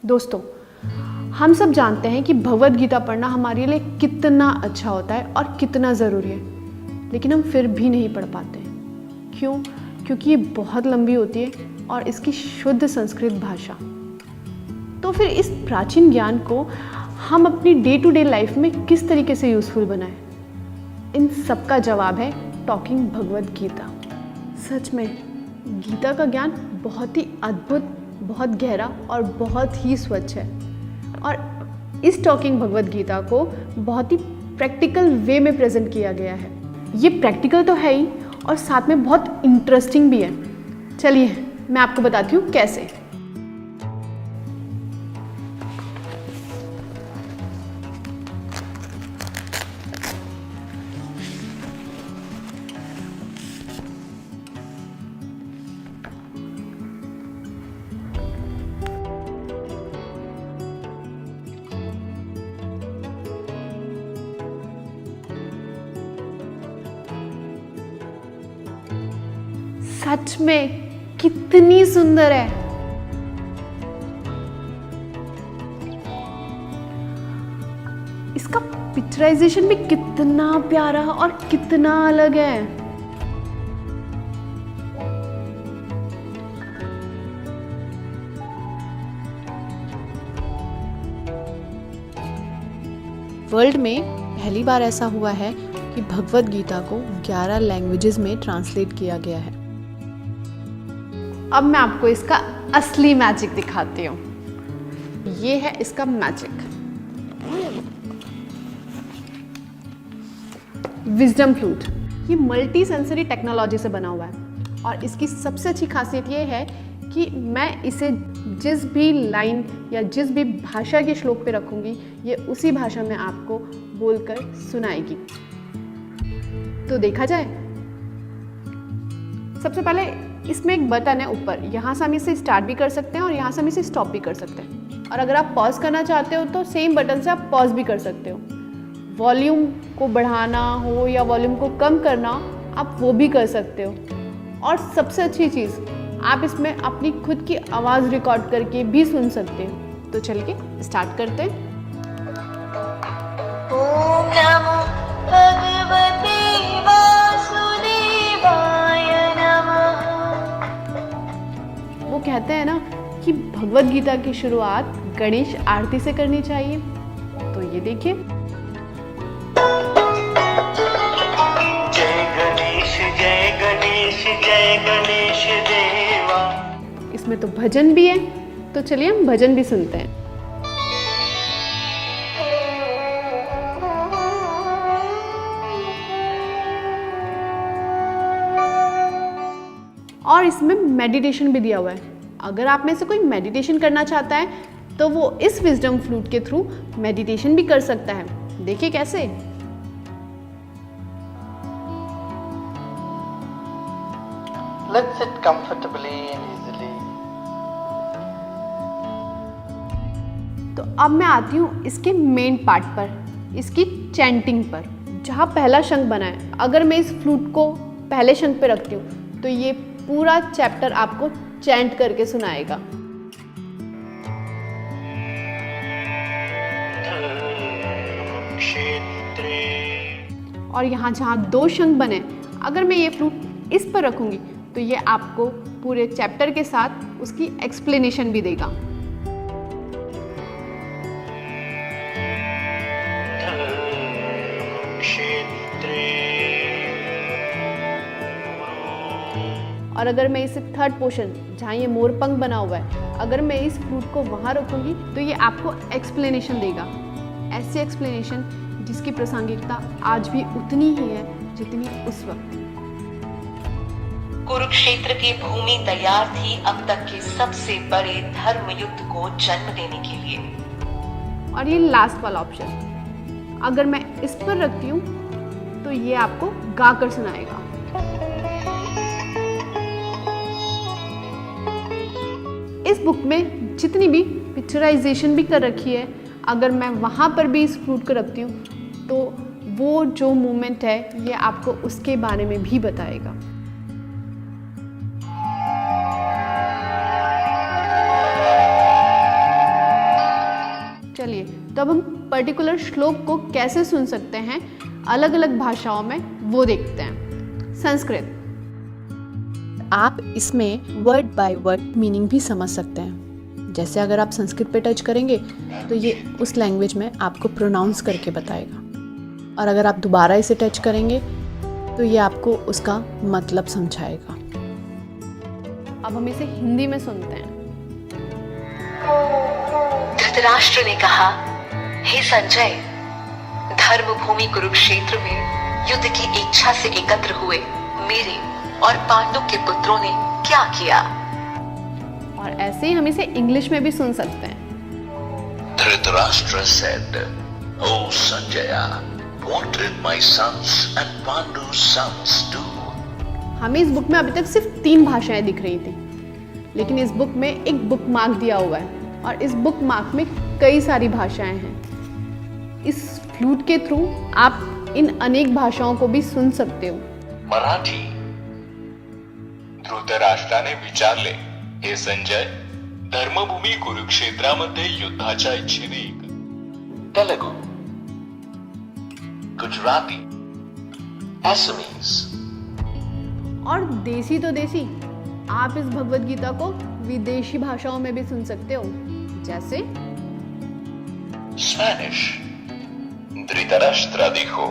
दोस्तों, हम सब जानते हैं कि भगवद गीता पढ़ना हमारे लिए कितना अच्छा होता है और कितना ज़रूरी है, लेकिन हम फिर भी नहीं पढ़ पाते हैं। क्यों? क्योंकि ये बहुत लंबी होती है और इसकी शुद्ध संस्कृत भाषा। तो फिर इस प्राचीन ज्ञान को हम अपनी डे टू डे लाइफ में किस तरीके से यूज़फुल बनाएं? इन सब का जवाब है टॉकिंग भगवद गीता। सच में गीता का ज्ञान बहुत ही अद्भुत, बहुत गहरा और बहुत ही स्वच्छ है, और इस टॉकिंग भगवद गीता को बहुत ही प्रैक्टिकल वे में प्रेजेंट किया गया है। ये प्रैक्टिकल तो है ही और साथ में बहुत इंटरेस्टिंग भी है। चलिए मैं आपको बताती हूँ कैसे। सच में कितनी सुंदर है। इसका पिक्चराइजेशन भी कितना प्यारा और कितना अलग है। वर्ल्ड में पहली बार ऐसा हुआ है कि भगवद गीता को 11 लैंग्वेजेस में ट्रांसलेट किया गया है। अब मैं आपको इसका असली मैजिक दिखाती हूँ। ये है इसका मैजिक, विजडम फ्लूट। ये मल्टी सेंसरी टेक्नोलॉजी से बना हुआ है और इसकी सबसे अच्छी खासियत ये है कि मैं इसे जिस भी लाइन या जिस भी भाषा के श्लोक पे रखूँगी, ये उसी भाषा में आपको बोलकर सुनाएगी। तो देखा जाए, सबसे पहले इसमें एक बटन है ऊपर, यहाँ से हम इसे स्टार्ट भी कर सकते हैं और यहाँ से हम इसे स्टॉप भी कर सकते हैं। और अगर आप पॉज करना चाहते हो तो सेम बटन से आप पॉज भी कर सकते हो। वॉल्यूम को बढ़ाना हो या वॉल्यूम को कम करना, आप वो भी कर सकते हो। और सबसे अच्छी चीज़, आप इसमें अपनी खुद की आवाज़ रिकॉर्ड करके भी सुन सकते हो। तो चलिए स्टार्ट करते हैं। ओम नमो भगवते वासुदेवाय नमः। वो कहते हैं ना कि भगवद गीता की शुरुआत गणेश आरती से करनी चाहिए। तो ये देखिए, जय गणेश जय गणेश जय गणेश देवा। इसमें तो भजन भी है, तो चलिए हम भजन भी सुनते हैं। और इसमें मेडिटेशन भी दिया हुआ है। अगर आप में से कोई मेडिटेशन करना चाहता है तो वो इस विजडम फ्लूट के थ्रू मेडिटेशन भी कर सकता है। देखिए कैसे। Let's sit comfortably and easily. तो अब मैं आती हूँ इसके मेन पार्ट पर, इसकी चैंटिंग पर, जहाँ पहला शंख बना है। अगर मैं इस फ्लूट को पहले शंख पे रखती हूँ तो ये पूरा चैप्टर आपको चैंट करके सुनाएगा। और यहाँ जहाँ 2 शंख बने, अगर मैं ये फ्लूट इस पर रखूँगी तो ये आपको पूरे चैप्टर के साथ उसकी एक्सप्लेनेशन भी देगा। और अगर मैं इसे थर्ड पोर्शन, जहाँ ये मोरपंख बना हुआ है, अगर मैं इस फ्लूट को वहाँ रखूँगी तो ये आपको एक्सप्लेनेशन देगा। ऐसी एक्सप्लेनेशन जिसकी प्रासंगिकता आज भी उतनी ही है जितनी उस वक्त। कुरुक्षेत्र की भूमि तैयार थी अब तक के सबसे बड़े धर्म युद्ध को जन्म देने के लिए। और ये लास्ट वाला ऑप्शन, अगर मैं इस पर रखती हूँ तो ये आपको गाकर सुनाएगा। इस बुक में जितनी भी पिक्चराइजेशन भी कर रखी है, अगर मैं वहाँ पर भी इस फ्लूट को रखती हूँ तो वो जो मोमेंट है ये आपको उसके बारे में भी बताएगा। चलिए, तो अब हम पर्टिकुलर श्लोक को कैसे सुन सकते हैं अलग अलग भाषाओं में, वो देखते हैं। संस्कृत, आप इसमें वर्ड बाय वर्ड मीनिंग भी समझ सकते हैं। जैसे अगर आप संस्कृत पे टच करेंगे तो ये उस लैंग्वेज में आपको प्रोनाउंस करके बताएगा, और अगर आप दोबारा इसे टच करेंगे तो ये आपको उसका मतलब समझाएगा। अब हम इसे हिंदी में सुनते हैं। धृतराष्ट्र ने कहा, हे संजय, धर्मभूमि कुरुक्षेत्र में युद्ध की इच्छा से एकत्र हुए मेरे और पांडु के पुत्रों ने क्या किया। और ऐसे ही हम इसे इंग्लिश में भी सुन सकते हैं। Dhritarashtra said, "O Sanjaya, what did my sons and Pandu's sons do?" हमें इस बुक में अभी तक सिर्फ 3 भाषाएं दिख रही थी, लेकिन इस बुक में एक बुक मार्क दिया हुआ है और इस बुक मार्क में कई सारी भाषाएं हैं। इस फ्लूट के थ्रू आप इन अनेक भाषाओं को भी सुन सकते हो। मराठी, धृतराष्ट्राने विचारले, हे संजय, धर्मभूमी कुरुक्षेत्रामध्ये युद्धाच्या इच्छेने Telugu, Gujarati, Assamese. और देसी तो देसी, आप इस भगवद गीता को विदेशी भाषाओं में भी सुन सकते हो, जैसे Spanish. Dhritarashtra dijo,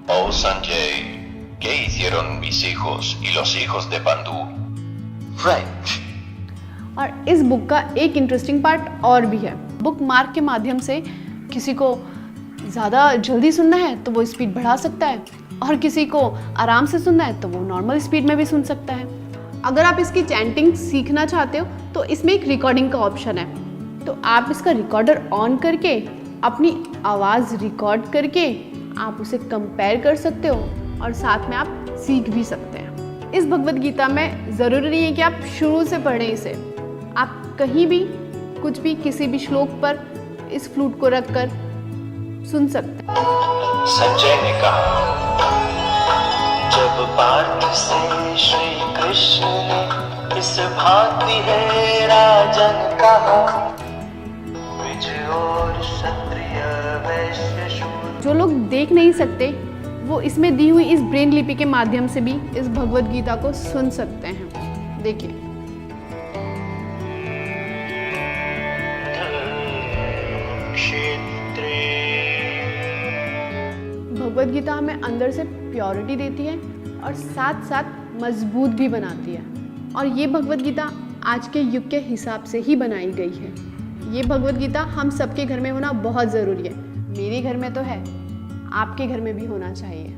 "Oh Sanjay, ¿qué hicieron mis hijos y los hijos de Pandu?" French. और इस बुक का एक इंटरेस्टिंग पार्ट और भी है। बुक मार्क के माध्यम से किसी को ज़्यादा जल्दी सुनना है तो वो स्पीड बढ़ा सकता है, और किसी को आराम से सुनना है तो वो नॉर्मल स्पीड में भी सुन सकता है। अगर आप इसकी चैंटिंग सीखना चाहते हो तो इसमें एक रिकॉर्डिंग का ऑप्शन है, तो आप इसका रिकॉर्डर ऑन करके अपनी आवाज़ रिकॉर्ड करके आप उसे कंपेयर कर सकते हो और साथ में आप सीख भी सकते हैं। इस भगवद गीता में ज़रूरी नहीं है कि आप शुरू से पढ़ें इसे, आप कहीं भी कुछ भी किसी भी श्लोक पर इस फ्लूट को रख कर सुन सकते हैं। संजय ने कहा, जब पार्थ से श्री कृष्ण ने इस भांति है राजन कहा, द्विज और क्षत्रिय वैश्य शूद्र। जो लोग देख नहीं सकते वो इसमें दी हुई इस ब्रेन लिपि के माध्यम से भी इस भगवद गीता को सुन सकते हैं। देखिए, भगवद गीता हमें अंदर से प्योरिटी देती है और साथ साथ मजबूत भी बनाती है, और ये भगवद गीता आज के युग के हिसाब से ही बनाई गई है। ये भगवद गीता हम सबके घर में होना बहुत ज़रूरी है। मेरे घर में तो है, आपके घर में भी होना चाहिए।